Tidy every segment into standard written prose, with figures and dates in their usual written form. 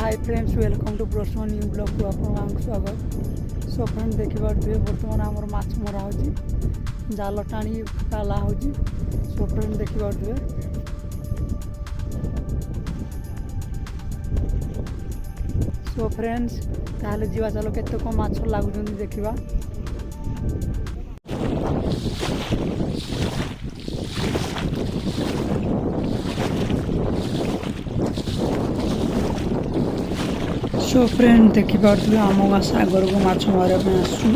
Hi friends welcome to प्रश्न new blog को आप स्वागत। सो फ्रेंड देखिए बर्तमान आमर माछ मरा हो जाल टाणी पाला हो। सो फ्रेंड देखिए सो फ्रेंड्स ताहले जीवा चलो केते को माछ लागुचंदी देखिबा। सो फ्रेंड देखिए आम गाँ सागर को माछ मारे आसू।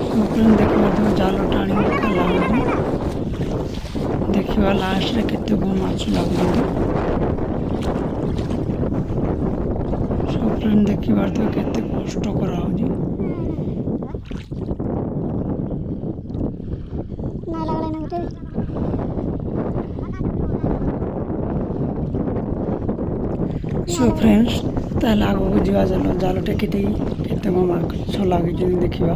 सो फ्रेंड देखिए जाल टाणी पाला देखा लास्ट रे केते को माछ लागुचंदी। सो फ्रेंड देखिए केते कष्ट करा होजी। सो फ्रेंड्स ताल आगे जा जाल टेकी केते माछ लगे देखा।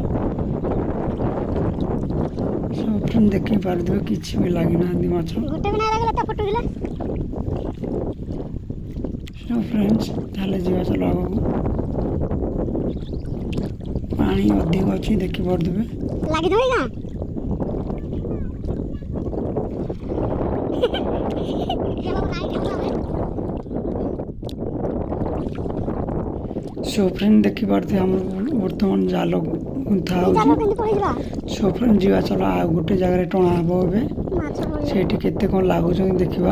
सो फ्रेंड देखी पारे किसी भी लगी ना माछ। सो फ्रेंड्स ताले जा चलो आगे पानी अधिक अच्छी देखी पारे सो फ्रेंड देखी पारे आम बर्तमान जाल गुंथा हो। सो फ्रेंड जीवा चलो आ गोटे जगह टणा हम से केते कौन लगुच देखा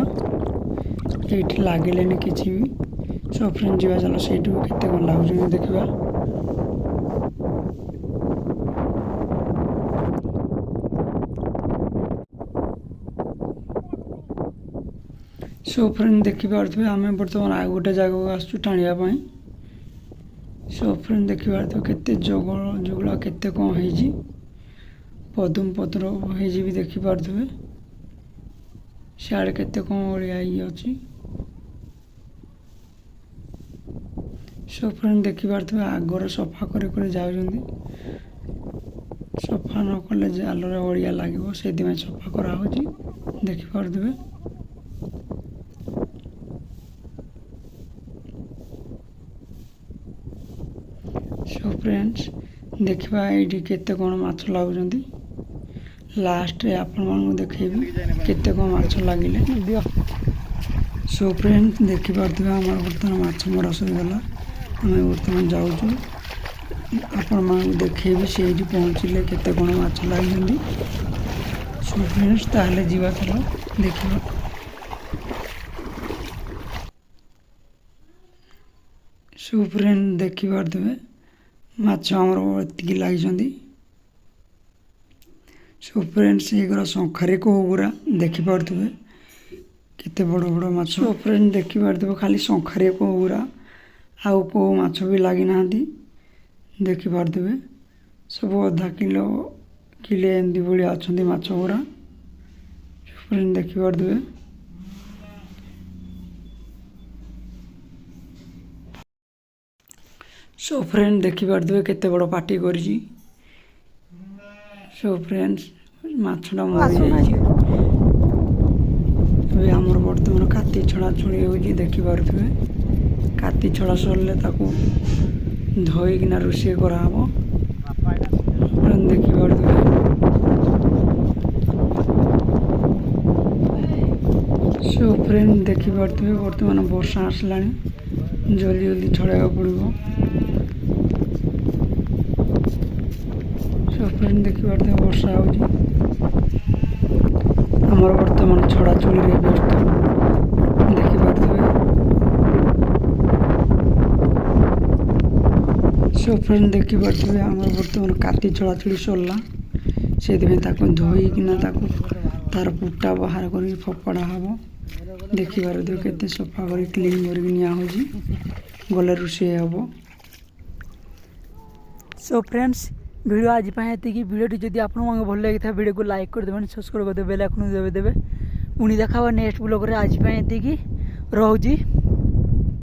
ये लगे किसी भी। सो फ्रेंड जीवा चलो से केते कौन लगुच देखा। सो फ्रेंड देखी पारे आम बर्तमान आ गोटे जगह आसु टाणिया। सो फ्रेंड देखी पारे केते जुगला केते कौन है पदुम पत्र भी देखी पारे सियाड़े केते कौन ओडिया ये अच्छी। सो फ्रेंड देखी पारे आगर सफा कर जाऊँ सफा न कले जाल ओडिया लगे से सफा करा देखी पारे। सो फ्रेंड्स देखा ये केते कौन माछ लगुंट लास्ट रे आपण मानू देखेबी केते कौन माछ लगिले दियो। सो फ्रेंड्स देखी पारे आम बर्तमान माछ मरा सरीगला आम बर्तमान जाऊँ आपण मानू देखेबी से पहुँचले केते कौन माछ लगी। सो फ्रेंड्स ताहले जीवा चलो देखा। सो फ्रेंड देखी पारे माछ आमर एति लगी। सो फ्रेंड्स ये शंखारे कौगुरा देखी पारे केते बड़ बड़ माछ। सो फ्रेंड देखी पारे खाली शंखारे कौगुरा आउ को माछ भी लगी ना देखी पारे सब अधा किलो किले एमती भाया अच्छा माछ गुरा। फ्रेंड देखी पारे सो फ्रेंड देखी पारे केते बड़ पार्टी करी। सो फ्रेंड्स माछटा मरी आमर बर्तमान काती छड़ा छुड़ी हो देखी पारे काती छड़ा सरले धोईकिना रोषे कराब। देखी पारे सो फ्रेंड देखी पारे बर्तमान वर्षा आसला जल्दी जल्दी छड़ा पड़ो। सो फ्रेंड देखी पारे वर्षा हो आमर बर्तमान छड़ा छुड़ी व्यस्त देखी पारे। सो फ्रेंड देखी पारे आमर बर्तमान काटी छड़ा छुड़ी सरला से धोईकिना तार पुटा बाहर कर फोपड़ा हम देखी पारे केते सफा कर क्लीन कर गले रोषे हम। सो फ्रेंड्स वीडियो आज ये वीडियो जदि आप भल लगी था वीडियो को लाइक कर देवें सब्सक्राइब कर बेल आइकन दबे देवे। पुणी देखा नेक्स्ट ब्लॉग रे आज ये रोजी।